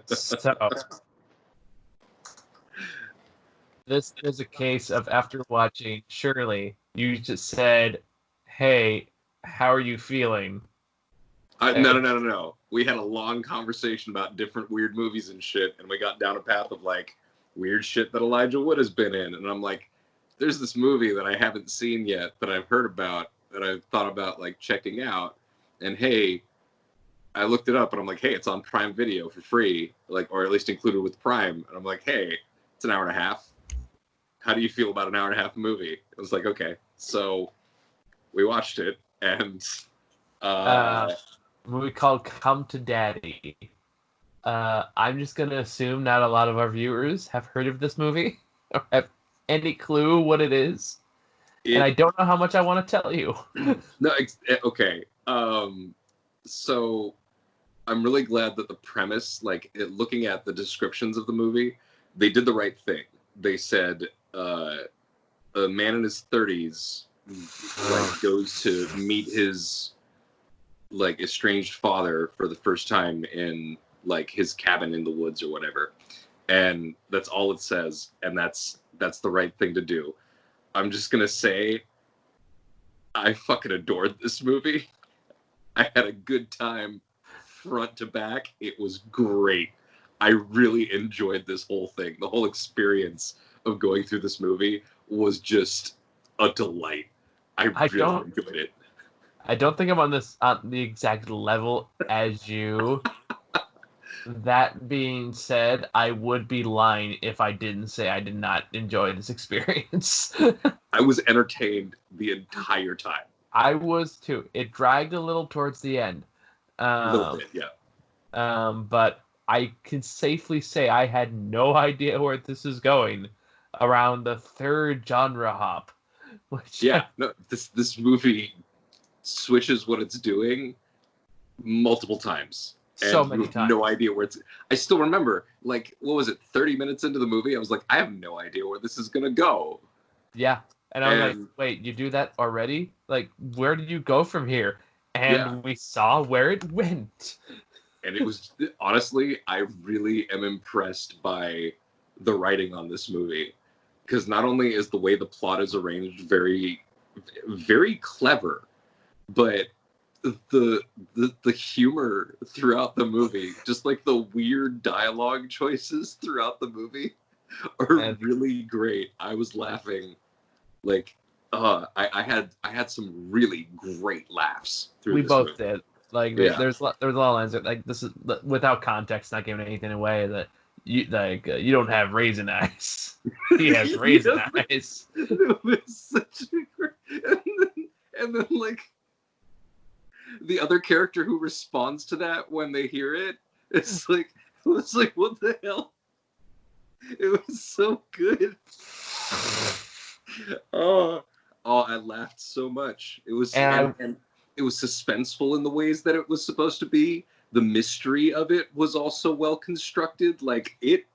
So this is a case of after watching Shirley, you just said, "Hey, how are you feeling?" No. We had a long conversation about different weird movies and shit, and we got down a path of like weird shit that Elijah Wood has been in, and I'm like, there's this movie that I haven't seen yet that I've heard about that I've thought about like checking out, and hey, I looked it up and I'm like, hey, it's on Prime Video for free, like, or at least included with Prime, and I'm like, hey, it's an hour and a half. How do you feel about an hour and a half movie? It was like, okay, so we watched it, and movie called Come to Daddy. I'm just gonna assume not a lot of our viewers have heard of this movie or have any clue what it is, and I don't know how much I want to tell you. No, okay. So I'm really glad that the premise, like looking at the descriptions of the movie, they did the right thing. They said a man in his 30s like goes to meet his like estranged father for the first time in like his cabin in the woods or whatever, and that's all it says, and that's the right thing to do. I'm just gonna say I fucking adored this movie. I had a good time front to back. It was great. I really enjoyed this whole thing. The whole experience of going through this movie was just a delight. I really enjoyed it. I don't think I'm on the exact level as you. That being said, I would be lying if I didn't say I did not enjoy this experience. I was entertained the entire time. I was too. It dragged a little towards the end. A little bit, yeah. But I can safely say I had no idea where this is going around the third genre hop. No, this movie switches what it's doing multiple times. And so many times. No idea where it's. I still remember, like, what was it? 30 minutes into the movie, I was like, I have no idea where this is gonna go. Yeah, and I was like, wait, you do that already? Like, where did you go from here? And we saw where it went. And it was honestly, I really am impressed by the writing on this movie, because not only is the way the plot is arranged very, very clever, but the humor throughout the movie, just like the weird dialogue choices throughout the movie, are really great. I was laughing, like, I had some really great laughs through. We both movie. Did. Like, there's a lot of lines that, like, this is without context, not giving anything away, that you you don't have raisin eyes. He has raisin eyes. It was such a great, and then like, the other character who responds to that when they hear it, it's like what the hell? It was so good. Oh, I laughed so much. It was and it was suspenseful in the ways that it was supposed to be. The mystery of it was also well constructed. Like, it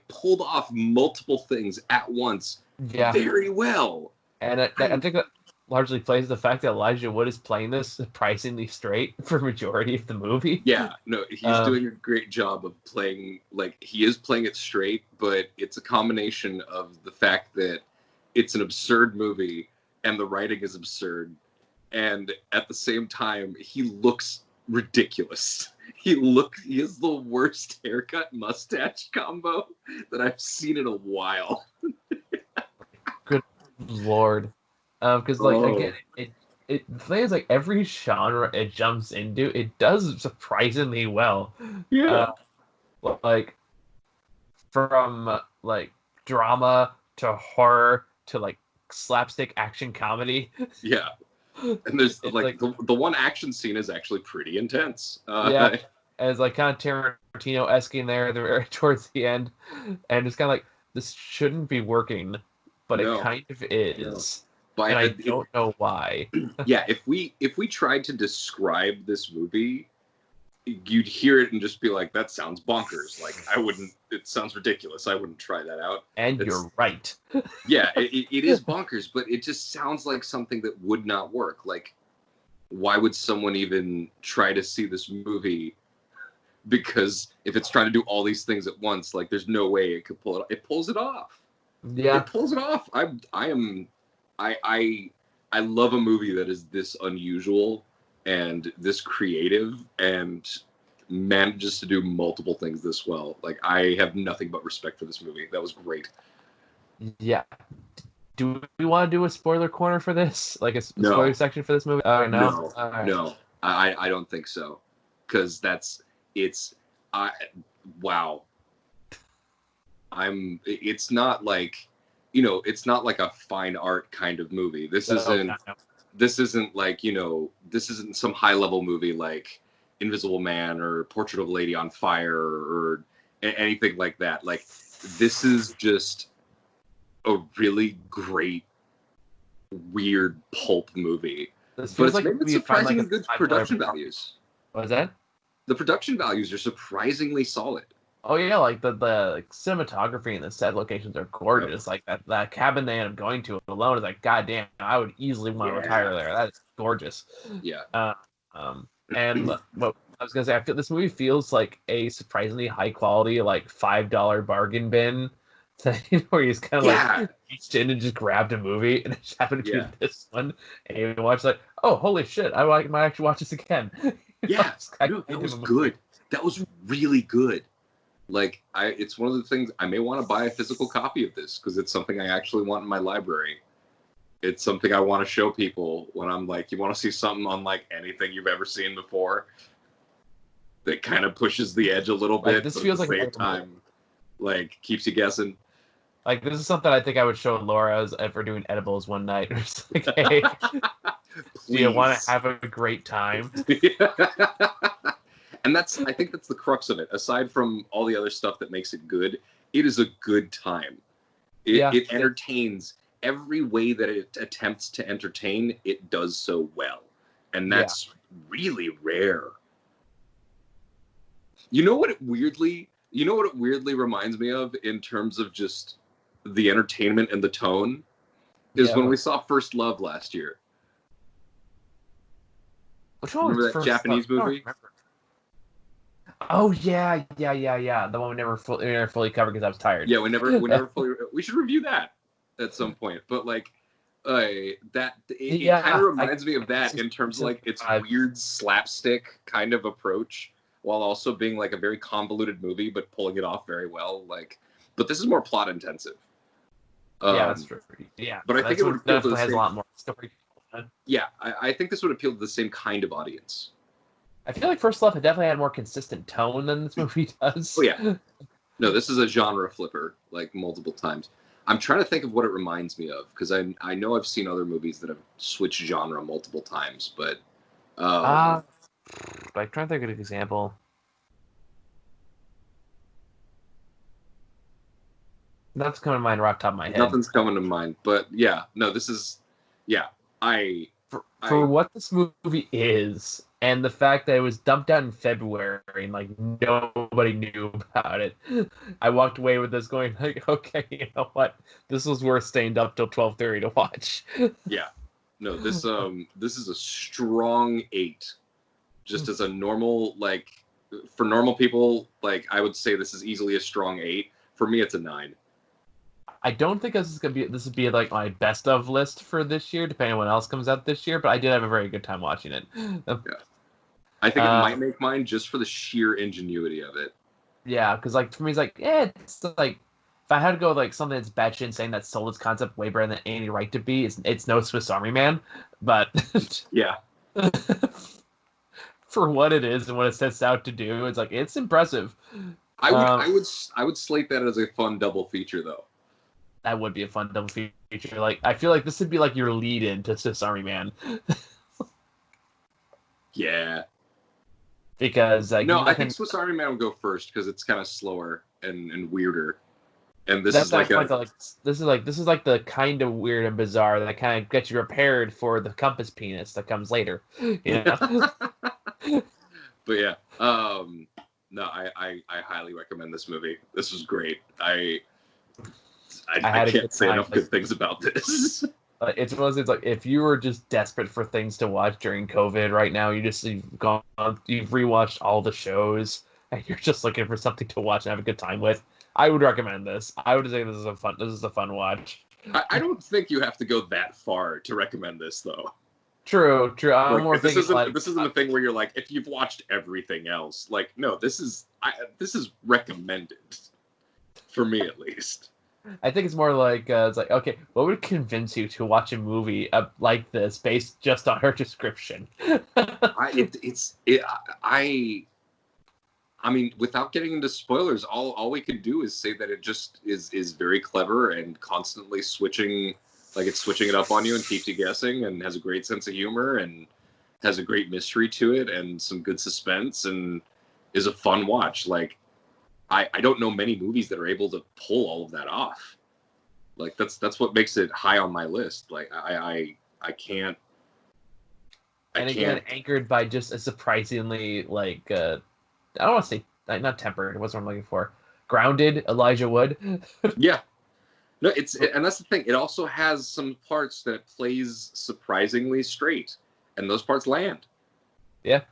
pulled off multiple things at once very well. And I think that largely plays the fact that Elijah Wood is playing this surprisingly straight for majority of the movie. Yeah, no, he's doing a great job of playing, like, he is playing it straight, but it's a combination of the fact that it's an absurd movie and the writing is absurd, and at the same time he looks ridiculous. He has the worst haircut mustache combo that I've seen in a while. Good Lord. Because again, the thing is, like, every genre it jumps into, it does surprisingly well. Yeah. Like, from like drama to horror to like slapstick action comedy. Yeah. And there's like the one action scene is actually pretty intense. And it's like kind of Tarantino-esque in there towards the end, and it's kind of like, this shouldn't be working, but it kind of is. And I don't know why. Yeah, if we tried to describe this movie, you'd hear it and just be like, that sounds bonkers. Like, it sounds ridiculous. I wouldn't try that out. And you're right. Yeah, it is bonkers, but it just sounds like something that would not work. Like, why would someone even try to see this movie because if it's trying to do all these things at once, like there's no way it could pull it. It pulls it off. Yeah, It pulls it off. I love a movie that is this unusual and this creative and manages to do multiple things this well. Like, I have nothing but respect for this movie. That was great. yeah. Do we want to do a spoiler corner for this? Like a No. spoiler section for this movie? No. No, All right. no, I don't think so. Because wow. It's not like, it's not like a fine art kind of movie. This isn't like, this isn't some high level movie like Invisible Man or Portrait of a Lady on Fire or anything like that. Like, this is just a really great, weird pulp movie. This But feels it's like made with we find, surprisingly like, good a production $5 values. What was that? The production values are surprisingly solid. Oh yeah, like the like, cinematography and the set locations are gorgeous. Like that cabin they end up going to alone is like, goddamn, I would easily want to retire there. That is gorgeous. Yeah. And what I was gonna say, I feel this movie feels like a surprisingly high quality, like $5 bargain bin thing, where he's kind of like reached in and just grabbed a movie, and it just happened to be this one, and you watch like, oh holy shit, I might actually watch this again. Yeah, no, that was good. That was really good. Like, it's one of the things, I may want to buy a physical copy of this because it's something I actually want in my library. It's something I want to show people when I'm like, you want to see something unlike anything you've ever seen before that kind of pushes the edge a little bit, this but feels at the like same time, like, keeps you guessing. Like, this is something I think I would show Laura as if we're doing edibles one night, or something. Like, hey, do you want to have a great time? And I think that's the crux of it. Aside from all the other stuff that makes it good, it is a good time. It entertains every way that it attempts to entertain. It does so well, and that's really rare. You know what it weirdly reminds me of in terms of just the entertainment and the tone is when we saw First Love last year. Which one? Remember that Japanese movie? Oh yeah. The one we never fully covered because I was tired. Yeah, we never fully. We should review that at some point. But like, it kind of reminds me of that in terms of like its weird slapstick kind of approach, while also being like a very convoluted movie, but pulling it off very well. Like, but this is more plot intensive. Yeah, that's true. Yeah, but I think it would appeal to the has same, a lot more story. Yeah, I think this would appeal to the same kind of audience. I feel like First Love had definitely had a more consistent tone than this movie does. Oh yeah, no, this is a genre flipper like multiple times. I'm trying to think of what it reminds me of because I know I've seen other movies that have switched genre multiple times, but I'm trying to think of an example. Nothing's coming to mind right off the top of my head. Nothing's coming to mind, but yeah, no, this is for what this movie is, and the fact that it was dumped out in February and like nobody knew about it, I walked away with this going like, okay, you know what, this was worth staying up till 12:30 to watch. Yeah, no, this is a strong 8, just as a normal, like, for normal people, like, I would say this is easily a strong 8. For me, it's a 9. I don't think this would be like my best of list for this year, depending on what else comes out this year. But I did have a very good time watching it. Yeah. I think it might make mine just for the sheer ingenuity of it. Yeah, because like for me, it's like it's like if I had to go with, like something that's batshit insane that sold its concept way better than any right to be, it's no Swiss Army Man, but yeah, for what it is and what it sets out to do, it's like it's impressive. I would slate that as a fun double feature though. That would be a fun double feature. Like I feel like this would be like your lead in to Swiss Army Man. Yeah. Because no, I think Swiss Army Man will go first because it's kind of slower and weirder, and this is like the kind of weird and bizarre that kind of gets you prepared for the compass penis that comes later. You know? But yeah, no, I highly recommend this movie. This was great. I can't say enough good things about this. It's one of those things, like if you were just desperate for things to watch during COVID right now, you've rewatched all the shows and you're just looking for something to watch and have a good time with, I would recommend this. I would say this is a fun watch. I don't think you have to go that far to recommend this, though. True. I'm Like, more thinking this isn't the thing where you're like, if you've watched everything else, like, no, this is recommended for me at least. I think it's more like it's like, okay, what would convince you to watch a movie like this based just on her description? I mean, without getting into spoilers, all we can do is say that it just is very clever and constantly switching, like it's switching it up on you and keeps you guessing, and has a great sense of humor and has a great mystery to it and some good suspense and is a fun watch. Like, I don't know many movies that are able to pull all of that off. Like, that's what makes it high on my list. Like, I can't. And again, anchored by just a surprisingly, like, I don't want to say, not tempered, what's what I'm looking for, grounded Elijah Wood. Yeah. No, and that's the thing. It also has some parts that it plays surprisingly straight, and those parts land. Yeah.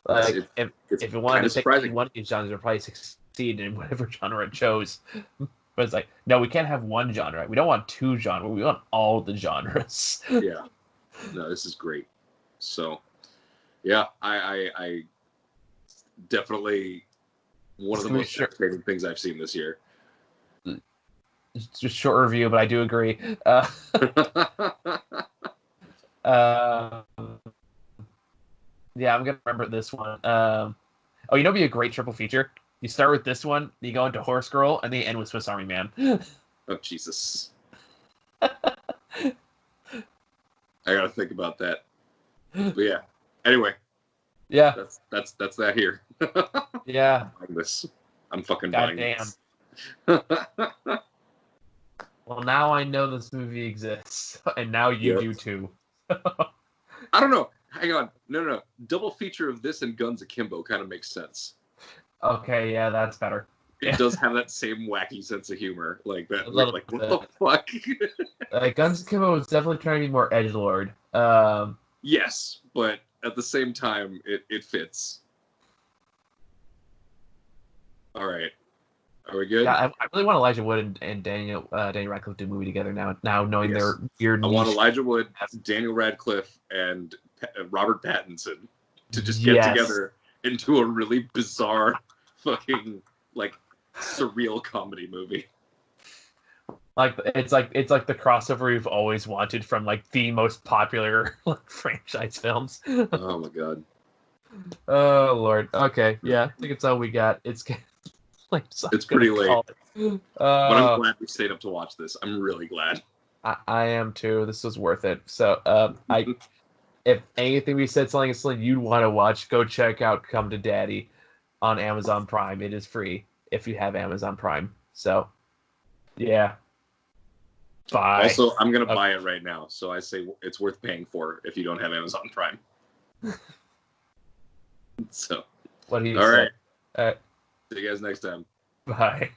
Like, if it wanted to pick one of these genres, it would probably succeed in whatever genre it chose. But it's like, no, we can't have one genre. We don't want two genres. We want all the genres. Yeah. No, this is great. So, yeah, I definitely one of the most fascinating things I've seen this year. It's just short review, but I do agree. Yeah, I'm gonna remember this one. You know, be a great triple feature. You start with this one, you go into Horse Girl, and then you end with Swiss Army Man. Oh Jesus! I gotta think about that. But yeah. Anyway. Yeah. That's that here. Yeah. I'm fucking buying this. Well, now I know this movie exists, and now you do too. I don't know. Hang on. No. Double feature of this and Guns Akimbo kind of makes sense. Okay, yeah, that's better. It does have that same wacky sense of humor, like that. Like, what the fuck? Guns Akimbo is definitely trying to be more edgelord. Yes, but at the same time, it fits. All right. Are we good? Yeah, I really want Elijah Wood and Daniel Radcliffe to do a movie together now knowing their weird. I want Elijah Wood, Daniel Radcliffe, and Robert Pattinson to just get together into a really bizarre, fucking like surreal comedy movie. Like it's like the crossover we've always wanted from like the most popular franchise films. Oh my god. Oh Lord. Okay, yeah, I think it's all we got. It's like it's pretty late. But I'm glad we stayed up to watch this. I'm really glad. I am too. This was worth it. So if anything we said something you'd want to watch, go check out Come to Daddy on Amazon Prime. It is free if you have Amazon Prime. So yeah. Bye. Also, I'm gonna buy it right now, so I say it's worth paying for if you don't have Amazon Prime. So, what do you all say? right. All right. See you guys next time. Bye.